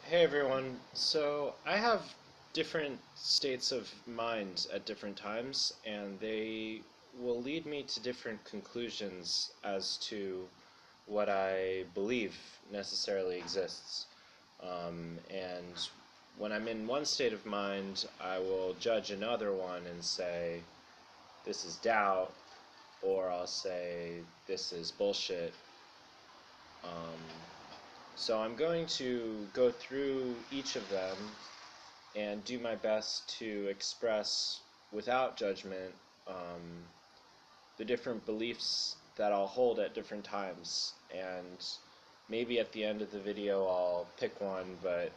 Hey everyone. So I have different states of mind at different times, and they will lead me to different conclusions as to what I believe necessarily exists. And when I'm in one state of mind, I will judge another one and say, this is doubt, or I'll say, this is bullshit. Um, so I'm going to go through each of them and do my best to express without judgment um, the different beliefs that I'll hold at different times. And maybe at the end of the video I'll pick one, but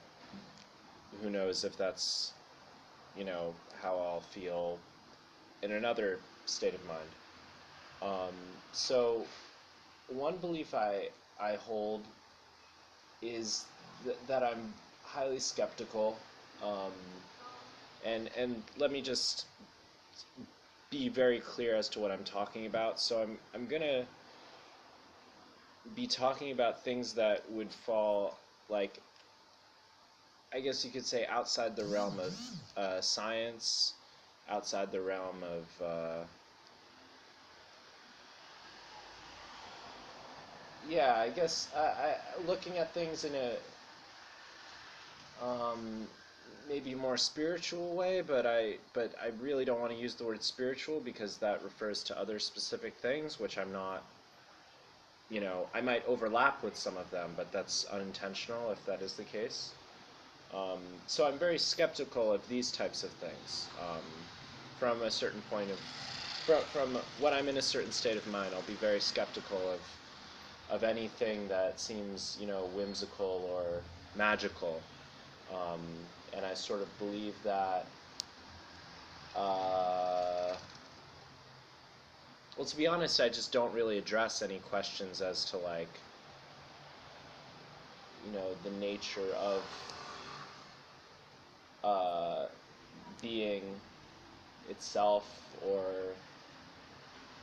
who knows if that's, how I'll feel in another state of mind. Um, so one belief I hold is that I'm highly skeptical. Um, and let me just be very clear as to what I'm talking about. So I'm gonna be talking about things that would fall, like, I guess you could say, outside the realm of science, outside the realm of yeah, I guess looking at things in a um, maybe more spiritual way, but I really don't want to use the word spiritual because that refers to other specific things, which I'm not. I might overlap with some of them, but that's unintentional if that is the case. So I'm very skeptical of these types of things. From a certain point of, from when I'm in a certain state of mind, I'll be very skeptical of anything that seems, whimsical or magical. Um, and I sort of believe that, well, to be honest, I just don't really address any questions as to, like, the nature of uh, being itself or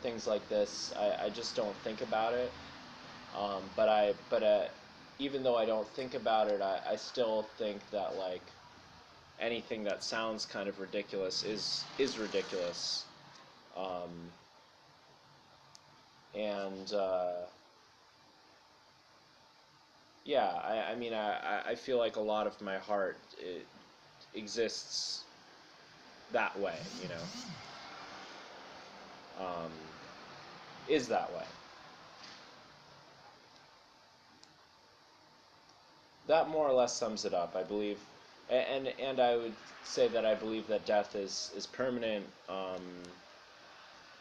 things like this. I just don't think about it. But even though I don't think about it, I still think that, like, anything that sounds kind of ridiculous is ridiculous. Um, and yeah, I mean, I feel like a lot of my heart exists that way, um, is that way. That more or less sums it up, I believe. And I would say that I believe that death is permanent.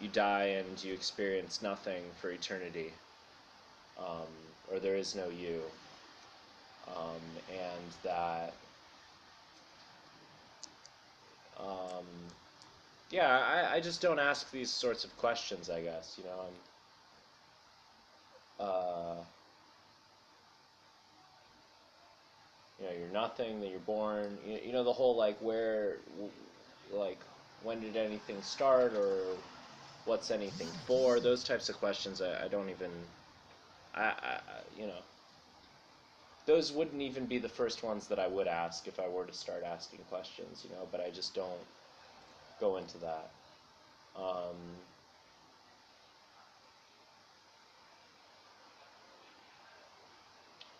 You die and you experience nothing for eternity, um, or there is no you. And that, um, yeah, I just don't ask these sorts of questions, I guess. Uh, you're nothing, that you're born. The whole, like, like, when did anything start, or what's anything for? Those types of questions, I don't even, you know, those wouldn't even be the first ones that I would ask if I were to start asking questions, but I just don't go into that. Um,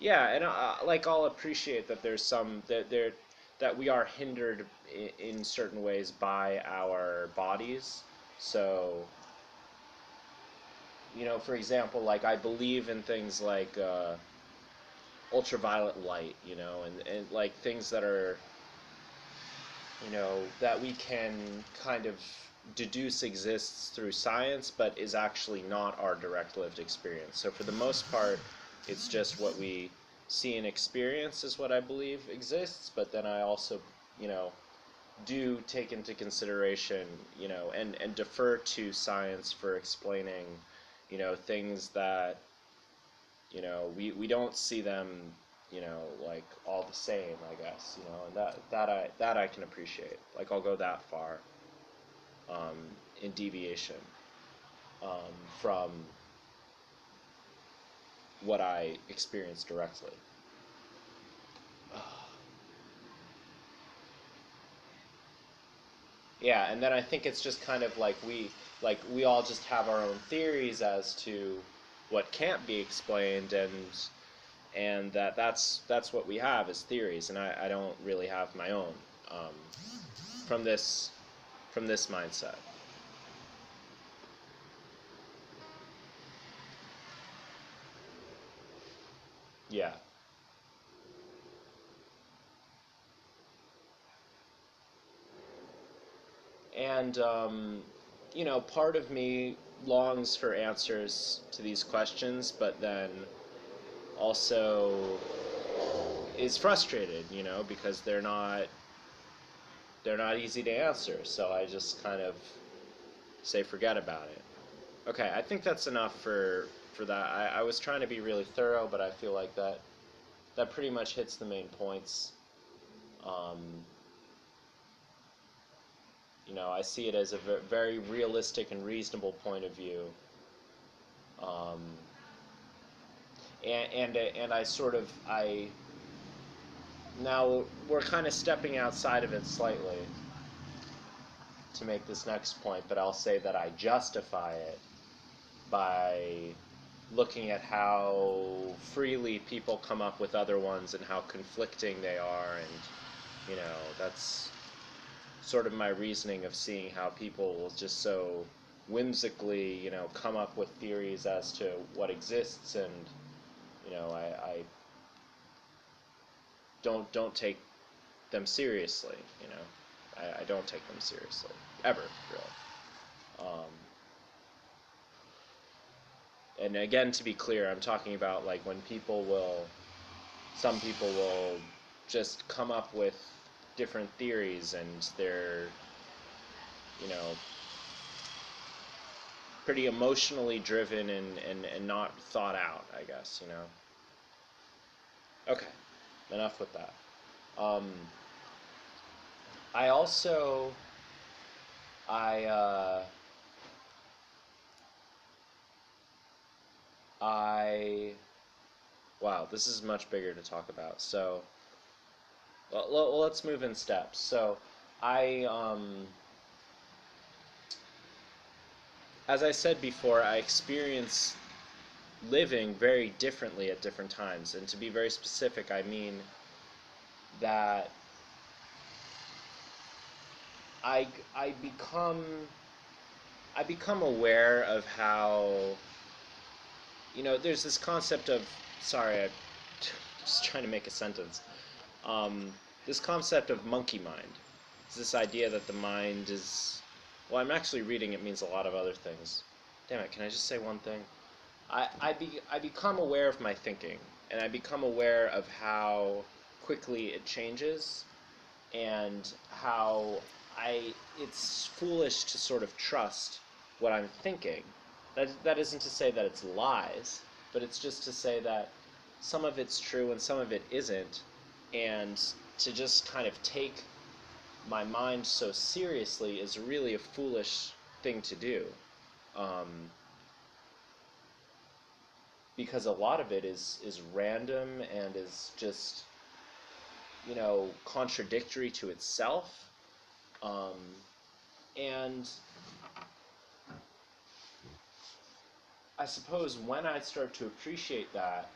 yeah, and like, I'll appreciate that there's some that we are hindered in certain ways by our bodies. So, for example, like, I believe in things like ultraviolet light, and like things that are, that we can kind of deduce exists through science, but is actually not our direct lived experience. So for the most part, it's just what we see and experience is what I believe exists. But then I also, you know, do take into consideration, and defer to science for explaining, things that, we don't see them, like, all the same, I guess, and that I can appreciate. Like, I'll go that far, in deviation, from what I experience directly. Yeah, and then I think it's just kind of like we all just have our own theories as to what can't be explained, and that's what we have as theories, and I don't really have my own um, from this mindset. Yeah. And part of me longs for answers to these questions, but then also is frustrated, because they're not easy to answer. So I just kind of say forget about it. Okay, I think that's enough for that. I was trying to be really thorough, but I feel like that pretty much hits the main points. Um, I see it as a very realistic and reasonable point of view. Um, and I sort of I now we're kind of stepping outside of it slightly to make this next point, but I'll say that I justify it by looking at how freely people come up with other ones and how conflicting they are, and that's sort of my reasoning of seeing how people will just so whimsically come up with theories as to what exists, and I don't take them seriously. I don't take them seriously ever, really. And again, to be clear, I'm talking about like when some people will just come up with different theories, and they're you know pretty emotionally driven, and not thought out, I guess. Okay, enough with that. Um, I also I I wow, this is much bigger to talk about. So let's move in steps. So I as I said before, I experience living very differently at different times. And to be very specific, I mean that I I become I become aware of how there's this concept of, sorry, I just trying to make a sentence. Um, this concept of monkey mind. It's this idea that the mind is, well, I'm actually reading it means a lot of other things. Damn it, can I just say one thing? I become aware of my thinking, and I become aware of how quickly it changes, and how it's foolish to sort of trust what I'm thinking. That isn't to say that it's lies, but it's just to say that some of it's true and some of it isn't, and to just kind of take my mind so seriously is really a foolish thing to do. Um, because a lot of it is random and is just contradictory to itself, um, and I suppose when I start to appreciate that,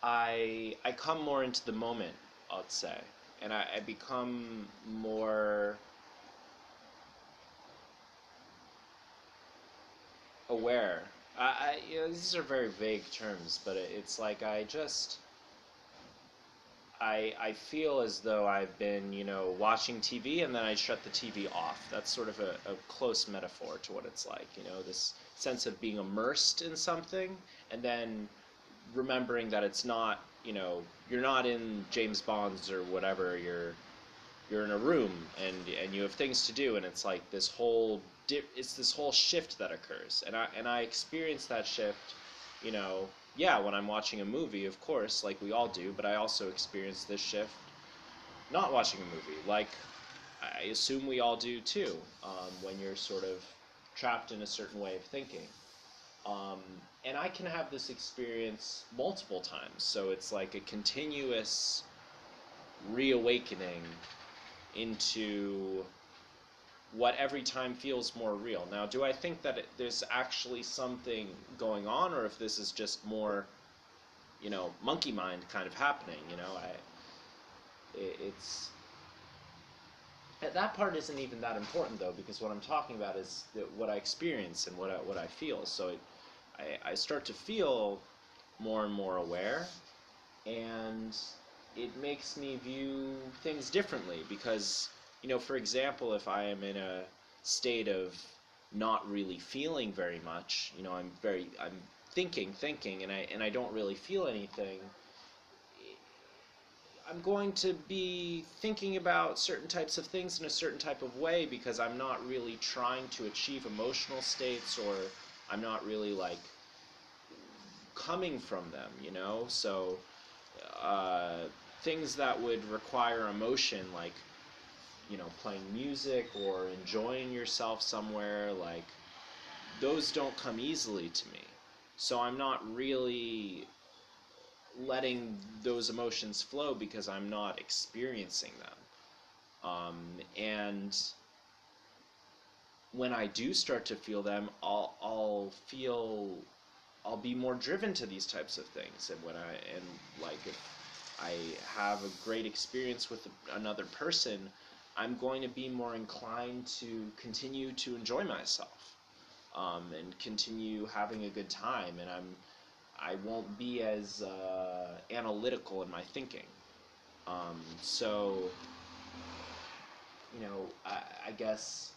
I come more into the moment, I'd say, and I become more aware. These are very vague terms, but it's like I feel as though I've been, watching TV, and then I shut the TV off. That's sort of a close metaphor to what it's like, this sense of being immersed in something, and then remembering that it's not, you're not in James Bond's or whatever. You're in a room, and you have things to do, and it's like it's this whole shift that occurs, and I experience that shift, you know, yeah, when I'm watching a movie, of course, like we all do, but I also experience this shift not watching a movie, like I assume we all do too, when you're sort of trapped in a certain way of thinking. Um, and I can have this experience multiple times, so it's like a continuous reawakening into what every time feels more real. Now, do I think that there's actually something going on, or if this is just more, monkey mind kind of happening? It's that part isn't even that important though, because what I'm talking about is what I experience and what I feel. So I start to feel more and more aware, and it makes me view things differently because, for example, if I am in a state of not really feeling very much, I'm thinking and I don't really feel anything, I'm going to be thinking about certain types of things in a certain type of way because I'm not really trying to achieve emotional states, or I'm not really like coming from them, So uh, things that would require emotion, like playing music or enjoying yourself somewhere, like those don't come easily to me. So I'm not really letting those emotions flow because I'm not experiencing them. And when I do start to feel them, I'll be more driven to these types of things. And like if I have a great experience with another person, I'm going to be more inclined to continue to enjoy myself, and continue having a good time, and I won't be as analytical in my thinking. So I guess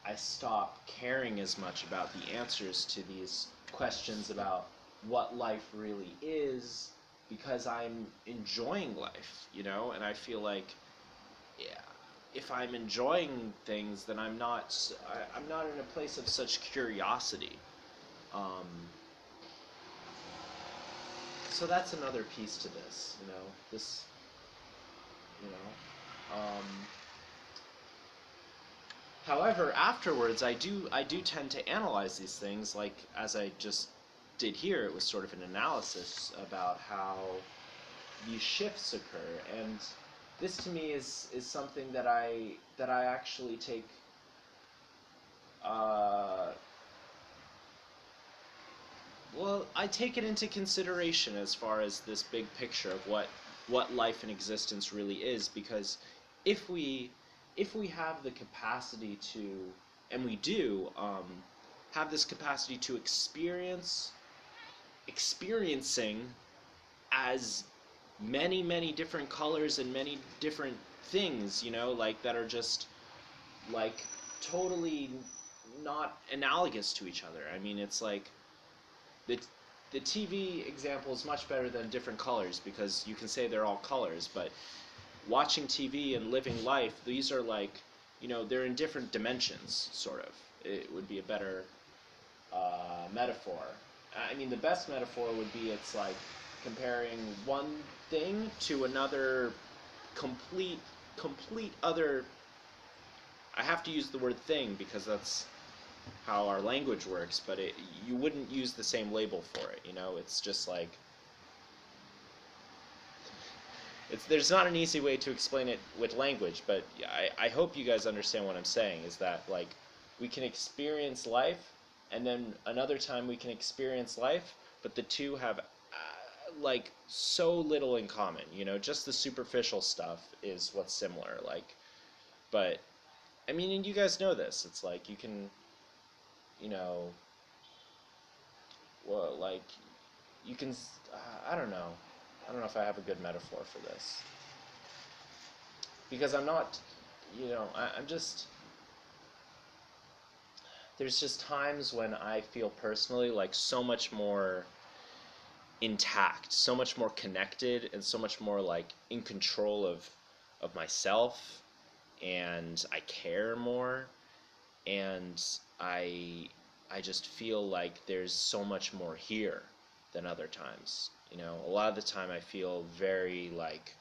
I stop caring as much about the answers to these questions about what life really is, because I'm enjoying life, and I feel like, yeah, if I'm enjoying things, then I'm not in a place of such curiosity. Um, so that's another piece to this, this, you know. However, afterwards, I do tend to analyze these things, like as I just did here. It was sort of an analysis about how these shifts occur, and this to me is something that I actually take uh, well, I take it into consideration as far as this big picture of what life and existence really is, because if we if we have the capacity to, and we do, have this capacity to experiencing as many different colors and many different things, like that are just like totally not analogous to each other. I mean, it's like the the TV example is much better than different colors, because you can say they're all colors, but watching TV and living life, these are like, they're in different dimensions, sort of. It would be a better metaphor. I mean, the best metaphor would be, it's like comparing one thing to another complete, complete other. I have to use the word thing because that's how our language works, but you wouldn't use the same label for it. It's just like, there's not an easy way to explain it with language, but I hope you guys understand what I'm saying, is that like we can experience life, and then another time we can experience life, but the two have like so little in common. Just the superficial stuff is what's similar. Like, but I mean, and you guys know this. It's like you can, you know, well, like you can. I don't know. I don't know if I have a good metaphor for this, because I'm not. I'm just. There's just times when I feel personally like so much more intact, so much more connected, and so much more like in control of myself, and I care more, and I just feel like there's so much more here than other times. A lot of the time I feel very like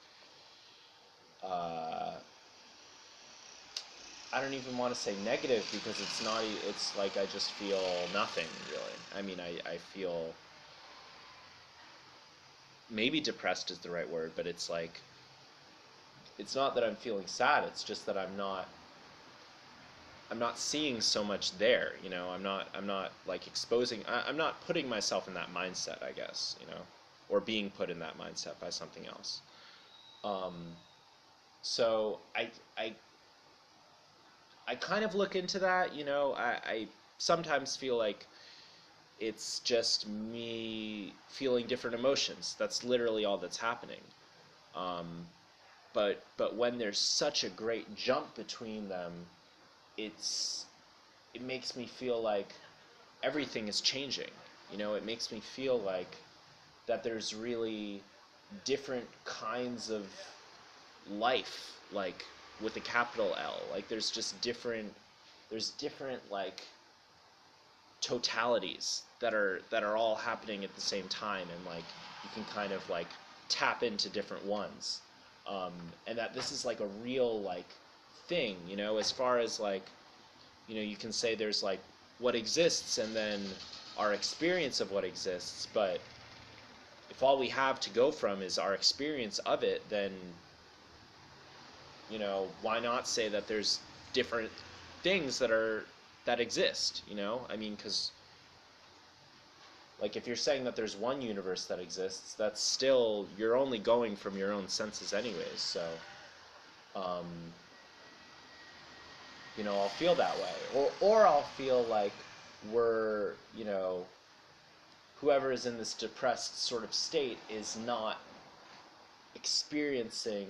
uh, I don't even want to say negative, because it's not. It's like I just feel nothing really. I mean, I feel, maybe depressed is the right word, but it's like it's not that I'm feeling sad, it's just that I'm not seeing so much there, you know. I'm not like exposing. I'm not putting myself in that mindset, I guess, you know, or being put in that mindset by something else. Um, so I kind of look into that, you know. I sometimes feel like it's just me feeling different emotions. That's literally all that's happening. Um, but when there's such a great jump between them, it's it makes me feel like everything is changing. You know, it makes me feel like that there's really different kinds of life, like with a capital L. Like there's different like totalities that are all happening at the same time, and like you can kind of like tap into different ones, and that this is like a real like thing, you know, as far as like, you know, you can say there's like what exists and then our experience of what exists, but if all we have to go from is our experience of it, then, you know, why not say that there's different things that exist, you know? I mean, because like if you're saying that there's one universe that exists, that's still, you're only going from your own senses anyways. So um, you know, I'll feel that way, or I'll feel like we're, you know, whoever is in this depressed sort of state is not experiencing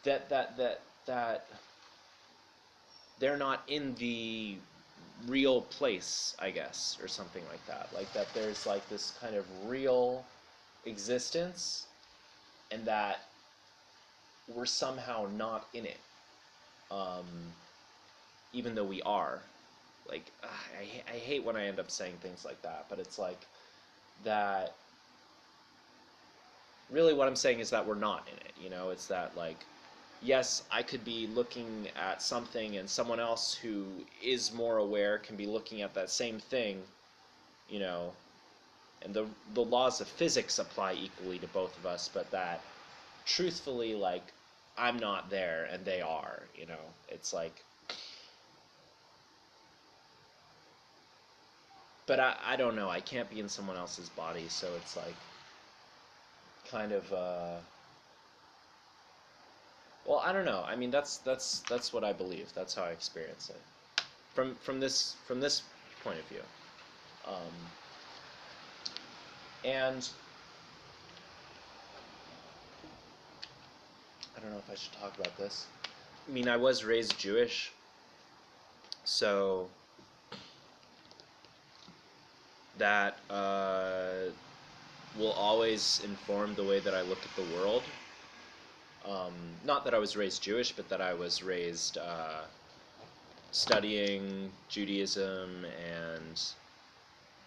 that they're not in the real place, I guess, or something like that. Like that there's like this kind of real existence, and that we're somehow not in it, um, even though we are. Like, I hate when I end up saying things like that, but it's like that. Really, what I'm saying is that we're not in it. You know, it's that like, yes, I could be looking at something, and someone else who is more aware can be looking at that same thing, you know, and the laws of physics apply equally to both of us, but that truthfully, like, I'm not there and they are, you know. It's like, but I don't know, I can't be in someone else's body, so it's like kind of well, I don't know. I mean, that's what I believe. That's how I experience it from this point of view. Um, and I don't know if I should talk about this. I mean, I was raised Jewish, so that will always inform the way that I look at the world. Not that I was raised Jewish, but that I was raised studying Judaism and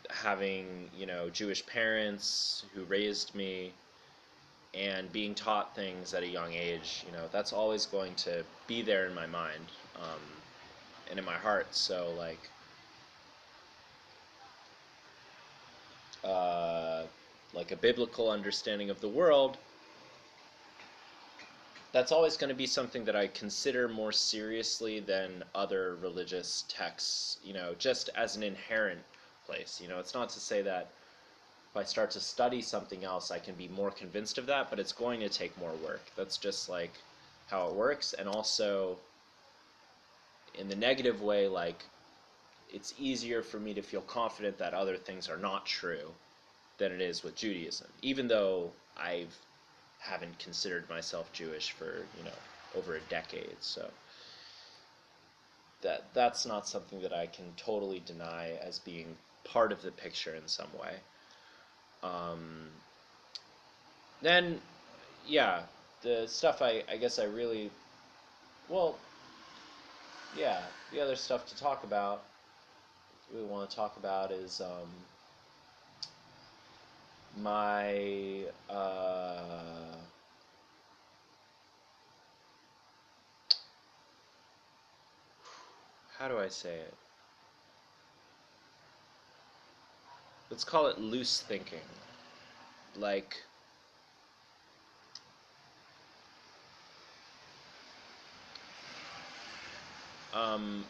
having, you know, Jewish parents who raised me and being taught things at a young age. You know, that's always going to be there in my mind, and in my heart. So uh, like a biblical understanding of the world, that's always going to be something that I consider more seriously than other religious texts, you know, just as an inherent place. You know, it's not to say that if I start to study something else, I can be more convinced of that, but it's going to take more work. That's just like how it works. And also, in the negative way, like, it's easier for me to feel confident that other things are not true than it is with Judaism, even though I haven't considered myself Jewish for, you know, over a decade. So that's not something that I can totally deny as being part of the picture in some way. Um, then, yeah, the stuff I guess I really, well, yeah, the other stuff to talk about, we want to talk about is my how do I say it? Let's call it loose thinking. Like, Um,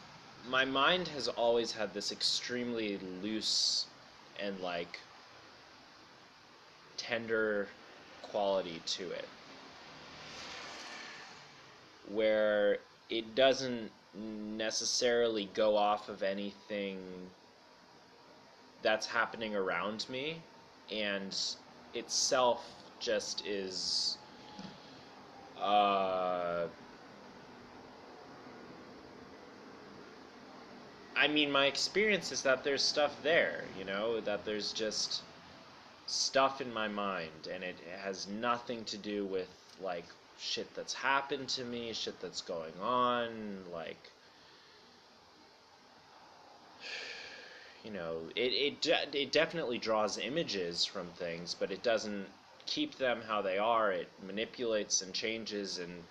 my mind has always had this extremely loose and like tender quality to it, where it doesn't necessarily go off of anything that's happening around me, and itself just is uh, I mean, my experience is that there's stuff there, that there's just stuff in my mind, and it has nothing to do with like shit that's happened to me, shit that's going on, like it definitely draws images from things, but it doesn't keep them how they are. It manipulates and changes and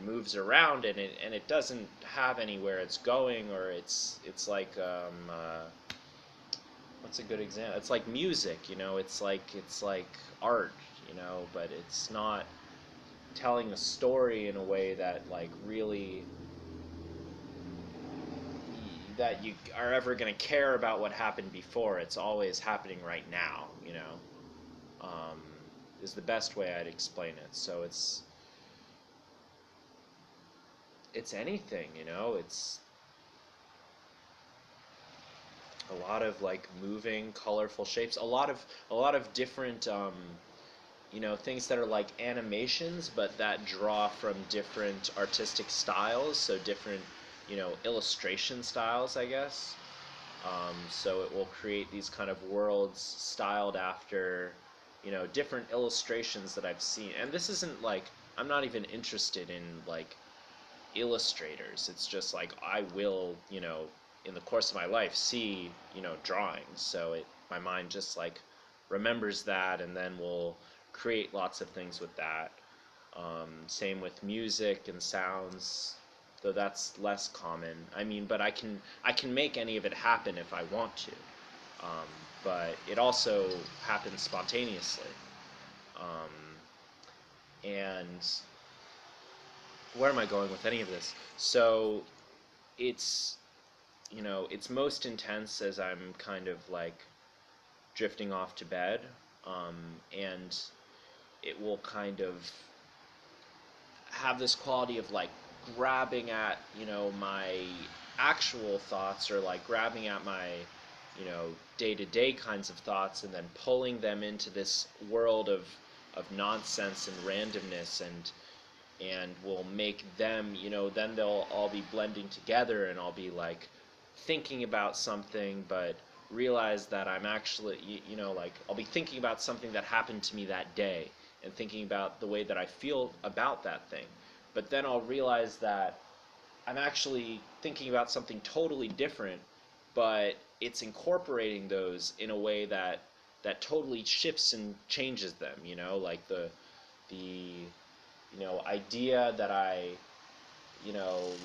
moves around, and it doesn't have anywhere it's going, or it's like what's a good example? It's like music, it's like art, but it's not telling a story in a way that like really that you are ever going to care about what happened before. It's always happening right now, um, is the best way I'd explain it. So it's anything, it's a lot of like moving, colorful shapes, a lot of different things that are like animations, but that draw from different artistic styles, so different, illustration styles, I guess. So it will create these kind of worlds styled after, different illustrations that I've seen. And this isn't like, I'm not even interested in like illustrators. It's just like I will, in the course of my life see, drawings. So my mind just like remembers that and then will create lots of things with that. Same with music and sounds, though that's less common. I mean, but I can make any of it happen if I want to. Um, but it also happens spontaneously. Um, and where am I going with any of this? So it's it's most intense as I'm kind of like drifting off to bed, um, and it will kind of have this quality of like grabbing at my actual thoughts, or like grabbing at my day-to-day kinds of thoughts, and then pulling them into this world of nonsense and randomness, and will make them, then they'll all be blending together, and I'll be like thinking about something, but realize that I'm actually, like I'll be thinking about something that happened to me that day, and thinking about the way that I feel about that thing. But then I'll realize that I'm actually thinking about something totally different, but it's incorporating those in a way that totally shifts and changes them, like the idea that I,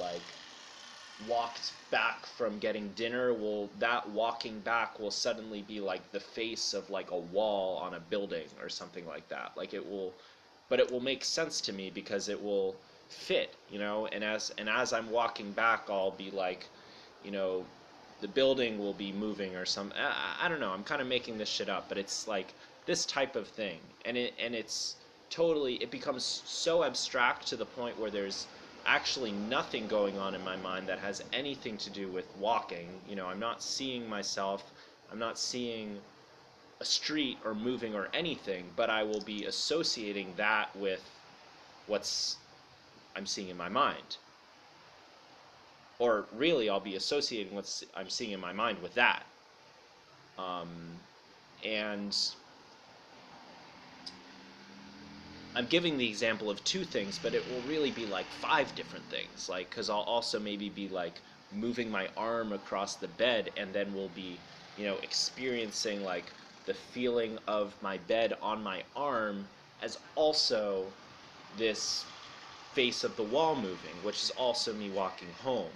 like walked back from getting dinner, that walking back will suddenly be like the face of like a wall on a building or something like that. Like but it will make sense to me because it will fit, and as I'm walking back, I'll be like, you know the building will be moving or some, I don't know, I'm kind of making this shit up, but it's like this type of thing, and it's totally, it becomes so abstract to the point where there's actually nothing going on in my mind that has anything to do with walking. I'm not seeing myself, I'm not seeing a street or moving or anything, but I will be associating that with what's I'm seeing in my mind. Or really, I'll be associating what I'm seeing in my mind with that. Um, and I'm giving the example of two things, but it will really be like five different things. Like, because I'll also maybe be like moving my arm across the bed, and then we'll be, experiencing like the feeling of my bed on my arm as also this face of the wall moving, which is also me walking home,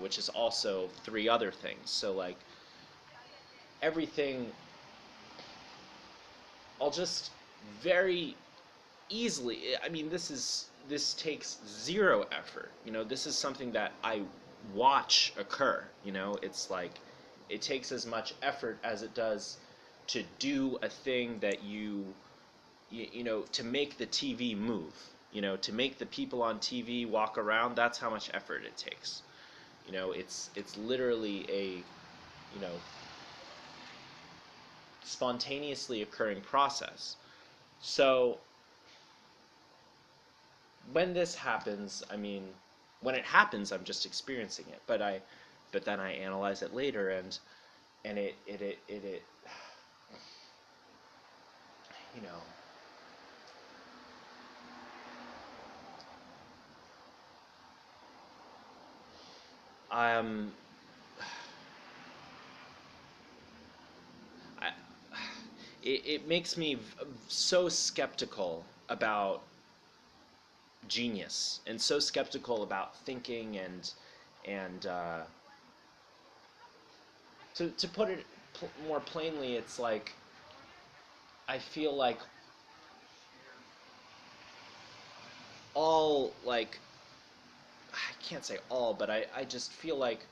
which is also three other things. So like everything, I'll just very easily, I mean, this takes zero effort. This is something that I watch occur. You know, it's like it takes as much effort as it does to do a thing that you know, to make the TV move. You know, to make the people on TV walk around, that's how much effort it takes. You know, it's literally a, you know, spontaneously occurring process. So when this happens, I mean, when it happens, I'm just experiencing it. But then I analyze it later, and it you know, um, I, it makes me so skeptical about genius and so skeptical about thinking and to put it more plainly, it's like I feel like all like I can't say all, but I just feel like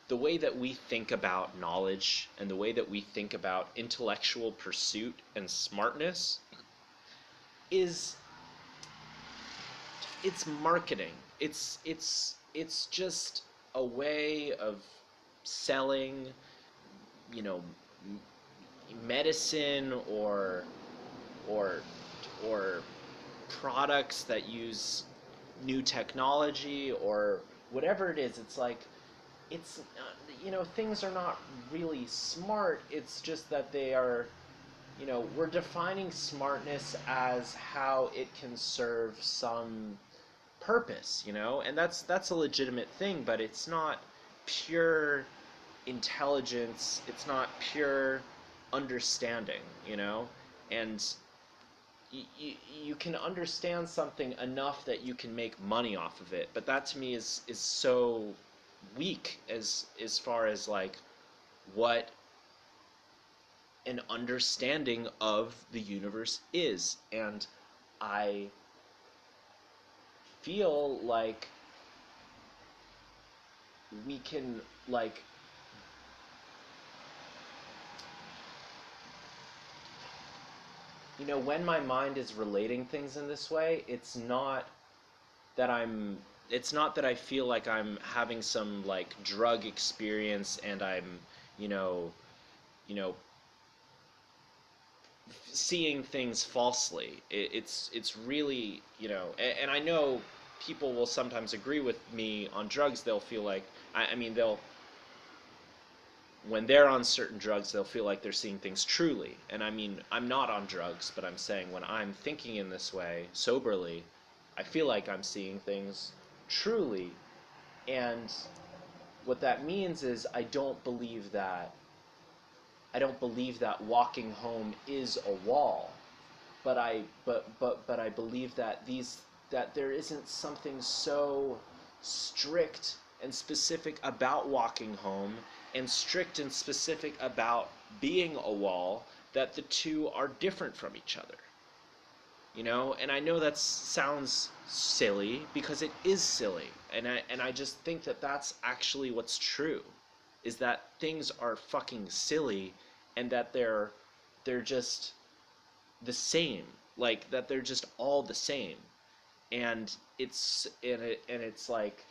the way that we think about knowledge and the way that we think about intellectual pursuit and smartness is it's marketing. It's just a way of selling, you know, medicine or or products that use new technology or whatever it is. It's like it's you know, things are not really smart. It's just that they are, you know, we're defining smartness as how it can serve some purpose, you know, and that's a legitimate thing, but it's not pure intelligence. It's not pure understanding, you know, and you can understand something enough that you can make money off of it, but that to me is so weak as far as like what an understanding of the universe is. And I feel like we can like you know, when my mind is relating things in this way, that I'm it's not that I feel like I'm having some like drug experience and I'm, you know, you know, seeing things falsely. It's really, you know, and I know people will sometimes agree with me on drugs. They'll feel like I mean they'll when they're on certain drugs, they'll feel like they're seeing things truly. And I mean, I'm not on drugs, but I'm saying when I'm thinking in this way, soberly, I feel like I'm seeing things truly. And what that means is I don't believe that walking home is a wall. But I believe that that there isn't something so strict and specific about walking home and strict and specific about being a wall, that the two are different from each other. You know, and I know that sounds silly because it is silly, and I just think that that's actually what's true, is that things are fucking silly, and that they're just the same, like that they're just all the same. And it's like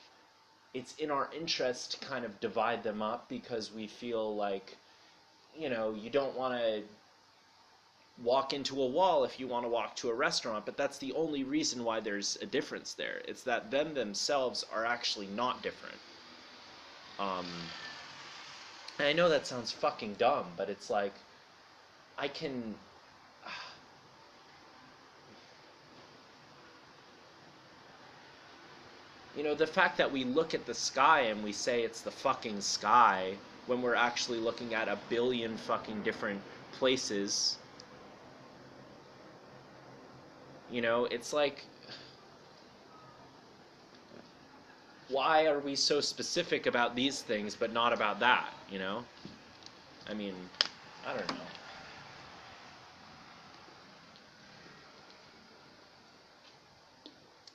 it's in our interest to kind of divide them up because we feel like, you know, you don't want to walk into a wall if you want to walk to a restaurant, but that's the only reason why there's a difference there. It's that them themselves are actually not different. um and I know that sounds fucking dumb, but it's like I can you know, the fact that we look at the sky and we say it's the fucking sky when we're actually looking at a billion fucking different places, you know, it's like, why are we so specific about these things but not about that, you know? I mean, I don't know.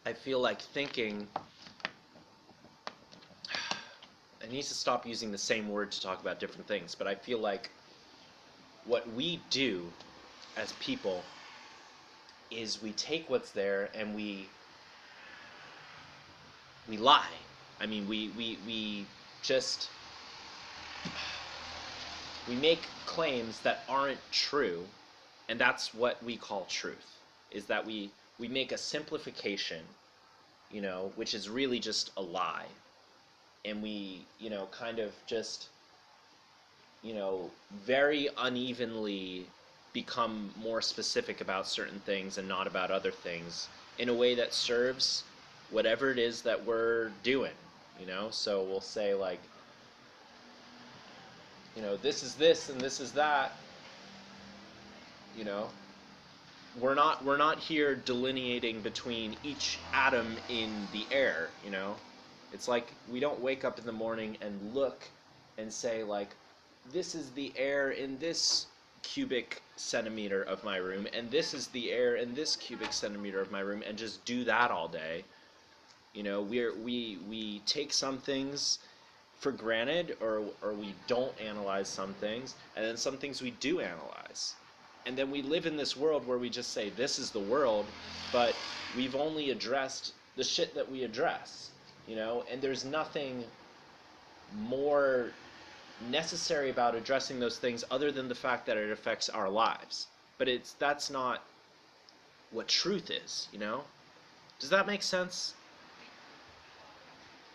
I feel like thinking I need to stop using the same word to talk about different things, but I feel like what we do as people is we take what's there and we lie. I mean, we just we make claims that aren't true, and that's what we call truth. Is that we make a simplification, which is really just a lie, and we, kind of just, very unevenly become more specific about certain things and not about other things in a way that serves whatever it is that we're doing, So we'll say, like, this is this and this is that, you know. We're not here delineating between each atom in the air, It's like we don't wake up in the morning and look and say, like, this is the air in this cubic centimeter of my room, and this is the air in this cubic centimeter of my room, and just do that all day. We take some things for granted, or we don't analyze some things, and then some things we do analyze. And then we live in this world where we just say, this is the world, but we've only addressed the shit that we address, and there's nothing more necessary about addressing those things other than the fact that it affects our lives. But that's not what truth is, Does that make sense?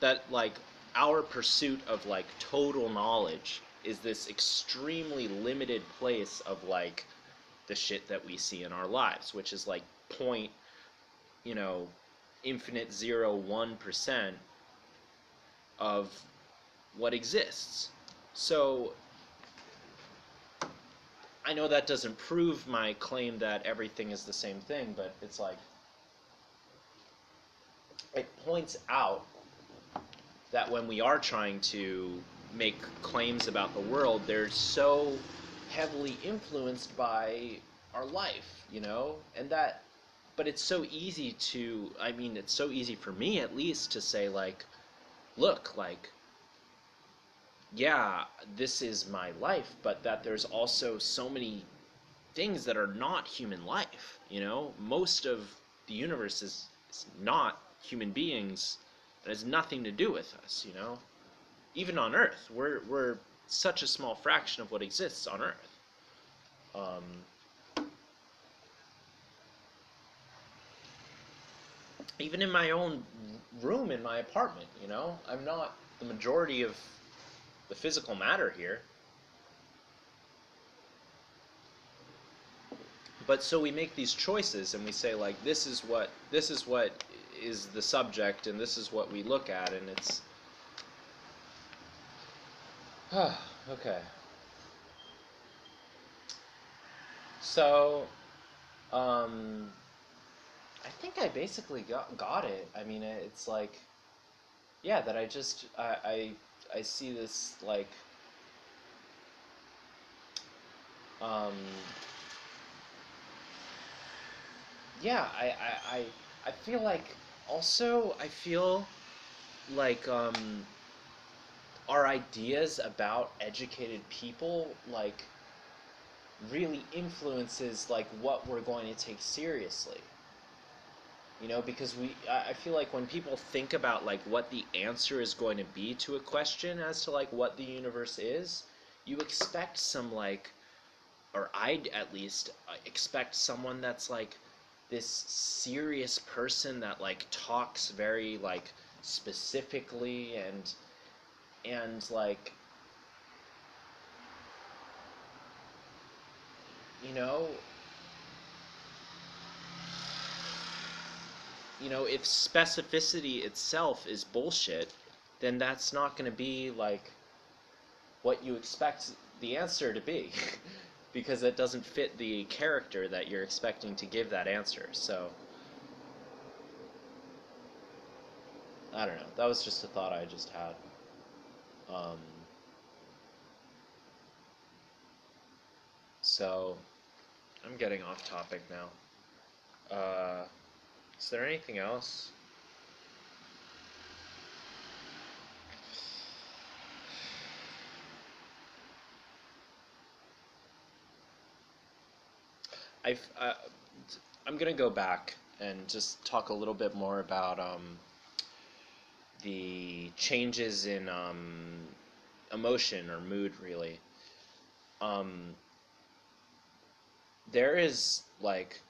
That, like, our pursuit of, like, total knowledge is this extremely limited place of, like, the shit that we see in our lives, which is like point, infinite 0.01% of what exists. So I know that doesn't prove my claim that everything is the same thing, but it's like, it points out that when we are trying to make claims about the world, they're so heavily influenced by our life, and that, but it's so easy to, it's so easy for me, at least, to say, like, look, like, yeah, this is my life, but that there's also so many things that are not human life, most of the universe is not human beings. It has nothing to do with us, even on Earth, we're such a small fraction of what exists on Earth. Even in my own room in my apartment, I'm not the majority of the physical matter here. But so we make these choices and we say, like, this is what is the subject, and this is what we look at, and it's okay. So, I think I basically got it. It's like, yeah, that I see this, like, yeah, I feel like, also, I feel like, our ideas about educated people, like, really influences, like, what we're going to take seriously. Because I feel like when people think about, like, what the answer is going to be to a question as to, like, what the universe is, you expect some, like, or I'd at least expect someone that's, like, this serious person that, like, talks very, like, specifically and like, you know if specificity itself is bullshit, then that's not going to be, like, what you expect the answer to be, because it doesn't fit the character that you're expecting to give that answer. So, I don't know. That was just a thought I just had. Um, so, I'm getting off topic now. Is there anything else? I'm gonna go back and just talk a little bit more about the changes in emotion or mood, really. Um, there is like,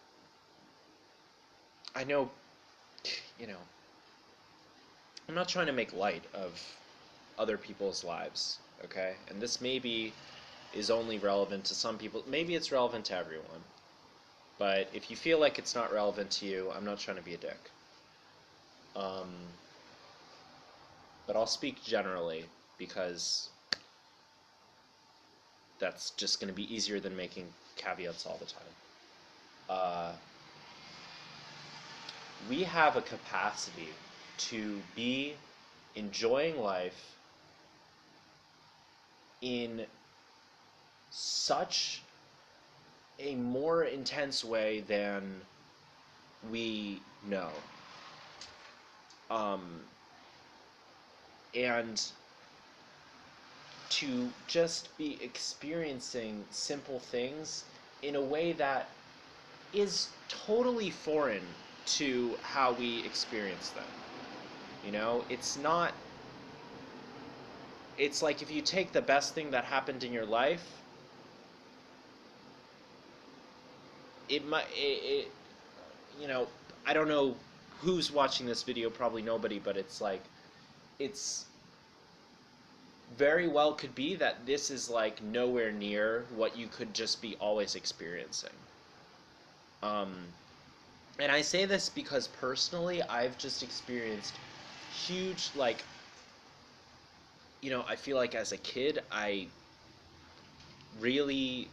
I know, you know, I'm not trying to make light of other people's lives, okay? And this maybe is only relevant to some people. Maybe it's relevant to everyone. But if you feel like it's not relevant to you, I'm not trying to be a dick. Um, but I'll speak generally because that's just going to be easier than making caveats all the time. Uh, we have a capacity to be enjoying life in such a more intense way than we know. Um, and to just be experiencing simple things in a way that is totally foreign to how we experience them. You know, it's like if you take the best thing that happened in your life, it might, you know, I don't know who's watching this video, probably nobody, but it's like, it's very well could be that this is like nowhere near what you could just be always experiencing. Um, and I say this because personally, I've just experienced huge, like, you know, I feel like as a kid, I really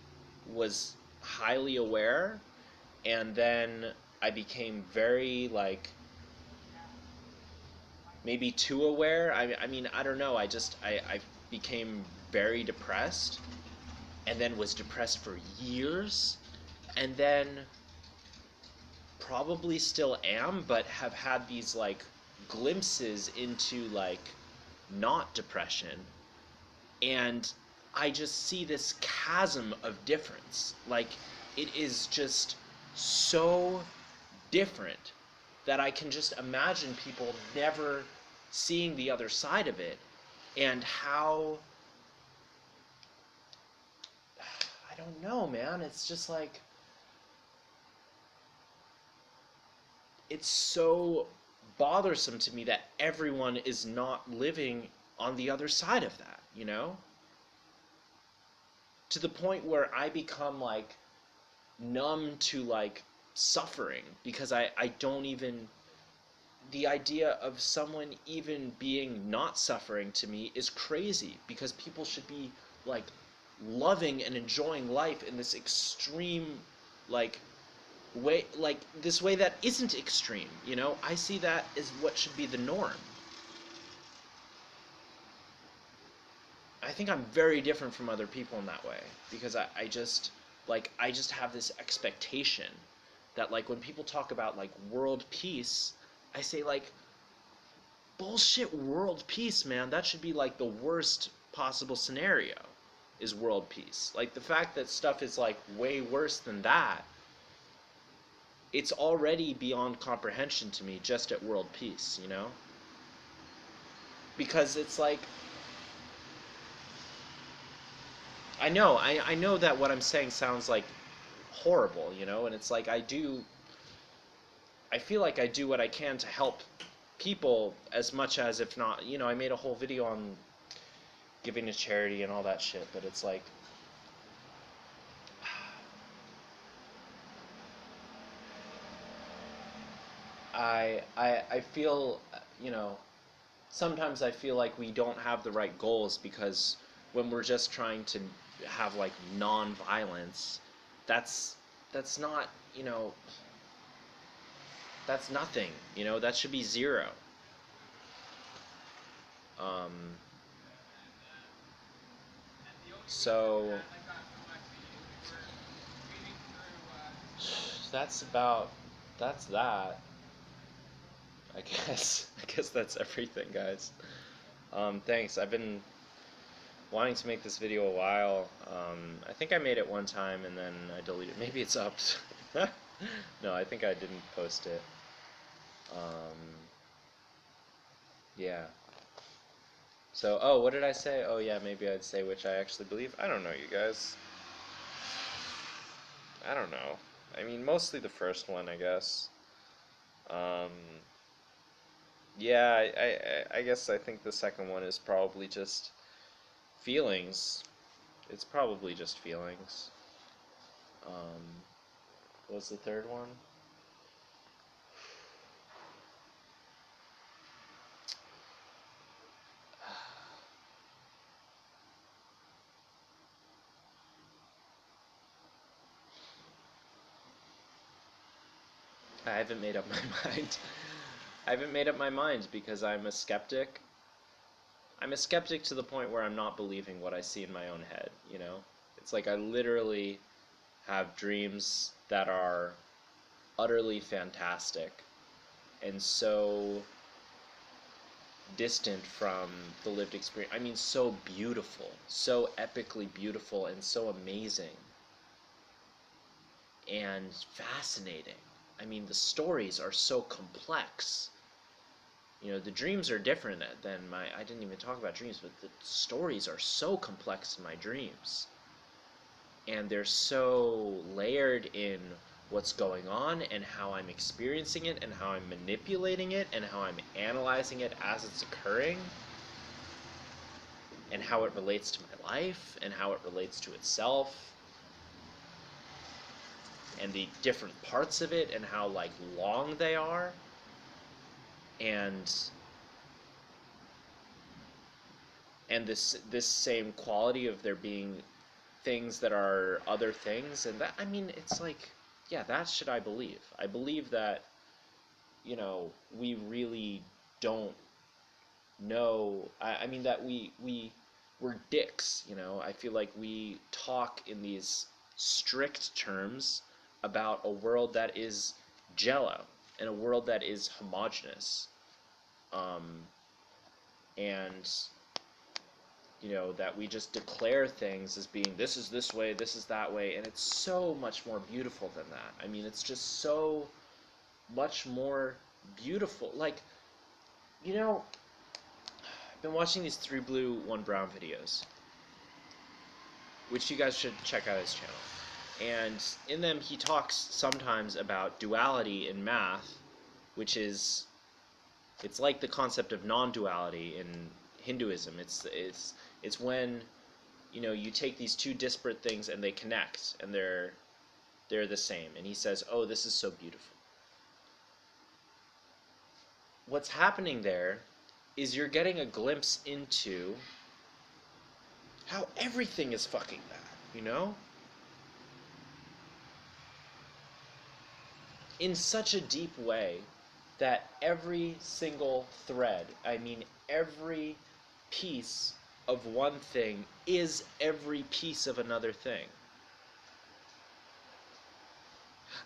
was highly aware, and then I became very, like, maybe too aware. I mean, I don't know. I became very depressed, and then was depressed for years, and then probably still am, but have had these like glimpses into like not depression, and I just see this chasm of difference. Like, it is just so different that I can just imagine people never seeing the other side of it, and how, I don't know, man. It's just like, it's so bothersome to me that everyone is not living on the other side of that, you know? To the point where I become like numb to like suffering because I don't even, the idea of someone even being not suffering to me is crazy, because people should be like loving and enjoying life in this extreme like way, like this way that isn't extreme, you know? I see that as what should be the norm. I think I'm very different from other people in that way, because I just, like, I just have this expectation that, like, when people talk about like world peace, I say, like, bullshit. World peace, man, that should be like the worst possible scenario, is world peace. Like, the fact that stuff is like way worse than that, it's already beyond comprehension to me just at world peace, you know? Because it's like, I know that what I'm saying sounds like horrible, you know, and it's like I feel like I do what I can to help people as much as, if not, you know, I made a whole video on giving to charity and all that shit, but it's like, I feel, you know, sometimes I feel like we don't have the right goals, because when we're just trying to have like non-violence, that's that's not, you know, that's nothing, you know, that should be zero. Um, so that's about, that's that. I guess I guess that's everything, guys. Thanks. I've been wanting to make this video a while. I think I made it one time and then I deleted it. Maybe it's up. No, I think I didn't post it. Um, yeah. So, oh, what did I say? Oh, yeah, maybe I'd say which I actually believe. I don't know, you guys. I don't know. I mean, mostly the first one, I guess. Um, yeah, I guess I think the second one is probably just feelings. It's probably just feelings. What's the third one? I haven't made up my mind. I haven't made up my mind because I'm a skeptic. I'm a skeptic to the point where I'm not believing what I see in my own head, you know? It's like I literally have dreams that are utterly fantastic and so distant from the lived experience. I mean, so beautiful, so epically beautiful, and so amazing and fascinating. I mean, the stories are so complex. You know, the dreams are different than my. I didn't even talk about dreams, but the stories are so complex in my dreams. And they're so layered in what's going on and how I'm experiencing it and how I'm manipulating it and how I'm analyzing it as it's occurring and how it relates to my life and how it relates to itself and the different parts of it and how like long they are and this same quality of there being things that are other things. And that, I mean, it's like, yeah, that should I believe. I believe that, you know, we really don't know. I mean that we're dicks, you know. I feel like we talk in these strict terms about a world that is jello and a world that is homogenous, um, and you know, that we just declare things as being this is this way, this is that way, and it's so much more beautiful than that. I mean, it's just so much more beautiful. Like, you know, I've been watching these 3 Blue 1 Brown videos, which you guys should check out his channel. And in them he talks sometimes about duality in math, which is, it's like the concept of non-duality in Hinduism. It's when, you know, you take these two disparate things and they connect and they're the same. And he says, "Oh, this is so beautiful." What's happening there is you're getting a glimpse into how everything is fucking that, you know? In such a deep way that every single thread, I mean every piece of one thing is every piece of another thing.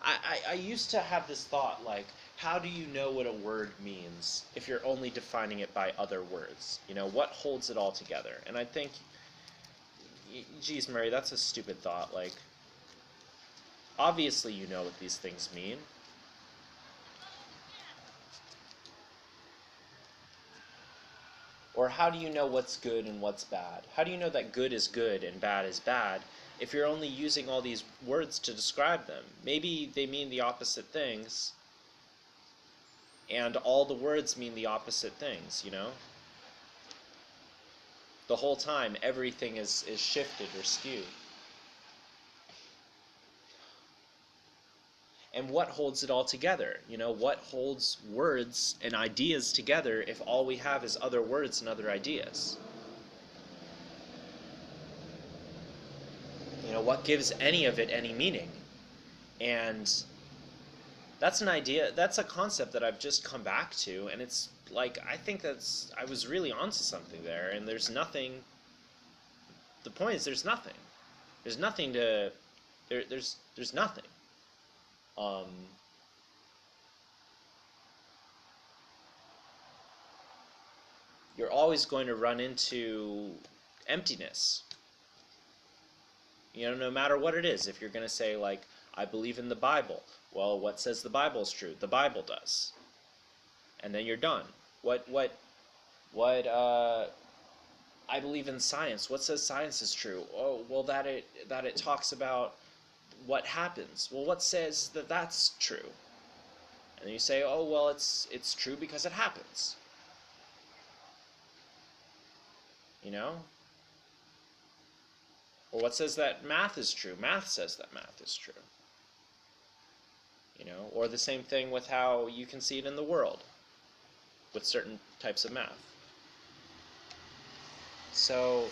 I used to have this thought, like, how do you know what a word means if you're only defining it by other words? You know, what holds it all together? And I think, geez, Murray, that's a stupid thought. Like, obviously you know what these things mean. Or how do you know what's good and what's bad? How do you know that good is good and bad is bad if you're only using all these words to describe them? Maybe they mean the opposite things, and all the words mean the opposite things, you know? The whole time, everything is shifted or skewed. And what holds it all together? You know, what holds words and ideas together if all we have is other words and other ideas? You know, what gives any of it any meaning? And that's an idea, that's a concept that I've just come back to, and it's like, I think that's, I was really onto something there, and there's nothing, the point is there's nothing. There's nothing to, there's nothing. Um, you're always going to run into emptiness. You know, no matter what it is. If you're going to say, like, I believe in the Bible. Well, what says the Bible is true? The Bible does. And then you're done. What I believe in science. What says science is true? Oh, well, that it talks about what happens. Well, what says that that's true? And then you say, oh, well, it's true because it happens. You know? Or what says that math is true? Math says that math is true. You know? Or the same thing with how you can see it in the world with certain types of math. So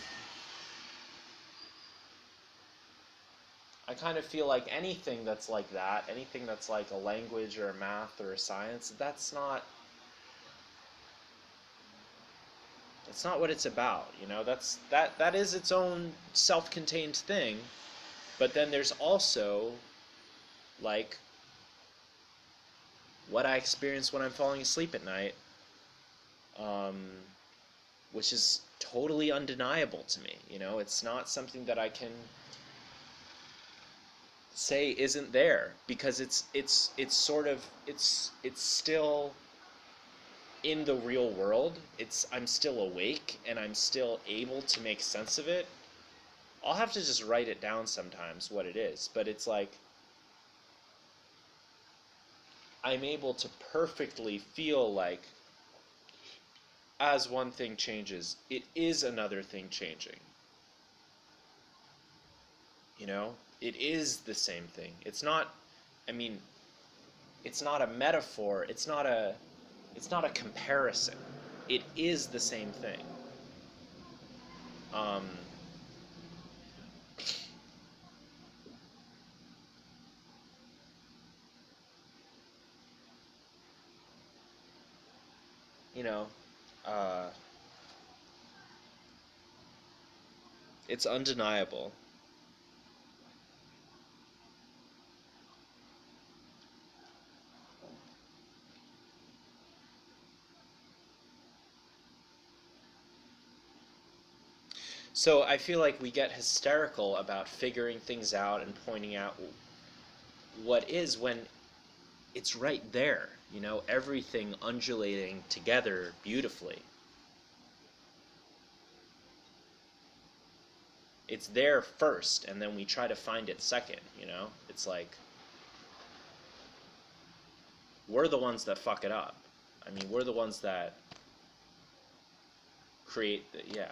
I kind of feel like anything that's like that, anything that's like a language or a math or a science, that's not what it's about, you know. That is its own self-contained thing, but then there's also like what I experience when I'm falling asleep at night, which is totally undeniable to me. You know, it's not something that I can say isn't there, because it's still in the real world. I'm still awake and I'm still able to make sense of it. I'll have to just write it down sometimes what it is, but it's like I'm able to perfectly feel like as one thing changes, it is another thing changing. You know, it is the same thing. It's not, I mean, it's not a metaphor, it's not a comparison. It is the same thing. You know, it's undeniable. So I feel like we get hysterical about figuring things out and pointing out what is, when it's right there, you know, everything undulating together beautifully. It's there first, and then we try to find it second, you know? It's like we're the ones that fuck it up. I mean, we're the ones that create the, yeah.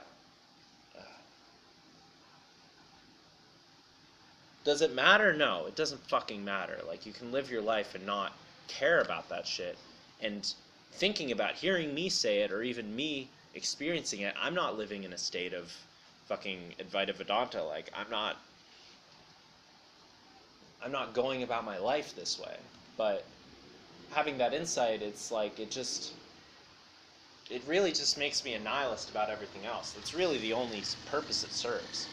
Does it matter? No, it doesn't fucking matter. Like, you can live your life and not care about that shit. And thinking about hearing me say it, or even me experiencing it, I'm not living in a state of fucking Advaita Vedanta. Like, I'm not going about my life this way. But having that insight, it's like, it really just makes me a nihilist about everything else. It's really the only purpose it serves.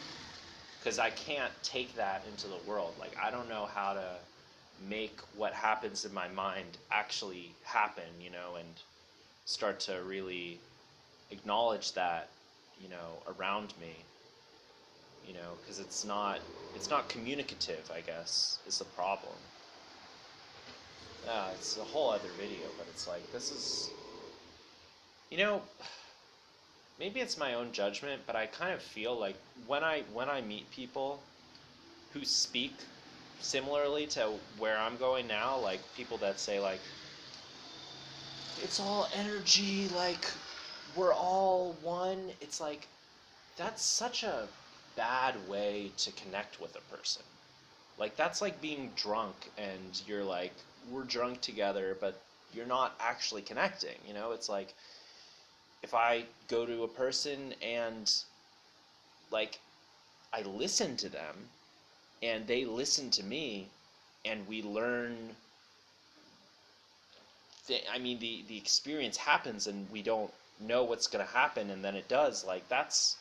Because I can't take that into the world. Like, I don't know how to make what happens in my mind actually happen, you know, and start to really acknowledge that, you know, around me, you know, because it's not communicative, I guess, is the problem. Yeah, it's a whole other video, but it's like, this is, you know, maybe it's my own judgment, but I kind of feel like when I meet people who speak similarly to where I'm going now, like people that say like, it's all energy, like we're all one, it's like, that's such a bad way to connect with a person. Like, that's like being drunk and you're like, we're drunk together, but you're not actually connecting, you know? It's like, if I go to a person and, like, I listen to them and they listen to me and we learn, I mean, the experience happens and we don't know what's going to happen, and then it does, like, that's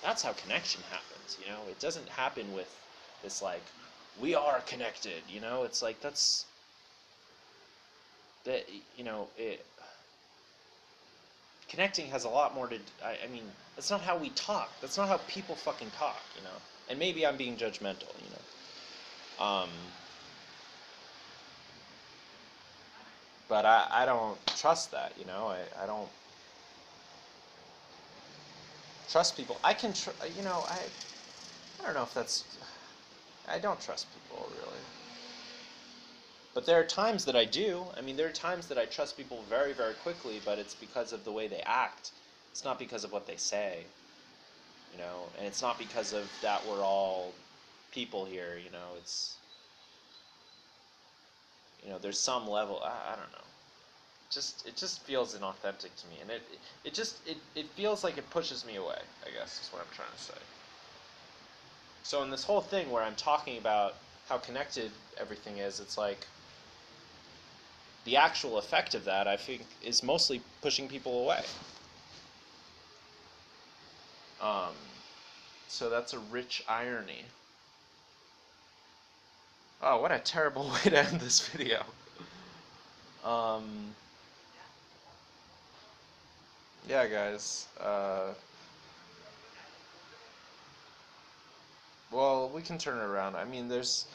how connection happens, you know? It doesn't happen with this, like, we are connected, you know? It's like, that's, that, you know, connecting has a lot more to, I mean, that's not how we talk. That's not how people fucking talk, you know? And maybe I'm being judgmental, you know? But I don't trust that, you know. I don't trust people. I can, you know, I don't know if that's, I don't trust people really. But there are times that I do. I mean, there are times that I trust people very, very quickly, but it's because of the way they act. It's not because of what they say, you know, and it's not because of that we're all people here, you know. It's, you know, there's some level, I don't know. It just feels inauthentic to me, and it feels like it pushes me away, I guess is what I'm trying to say. So in this whole thing where I'm talking about how connected everything is, it's like the actual effect of that, I think, is mostly pushing people away. Um, so that's a rich irony. Oh, what a terrible way to end this video. Um, yeah, guys. Well, we can turn it around. I mean, there's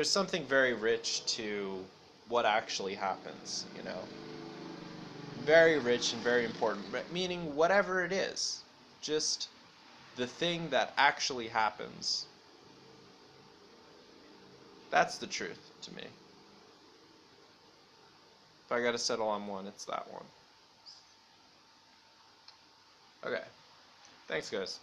something very rich to what actually happens, you know. Very rich and very important, meaning whatever it is, just the thing that actually happens. That's the truth to me. If I gotta settle on one, it's that one. Okay. Thanks, guys.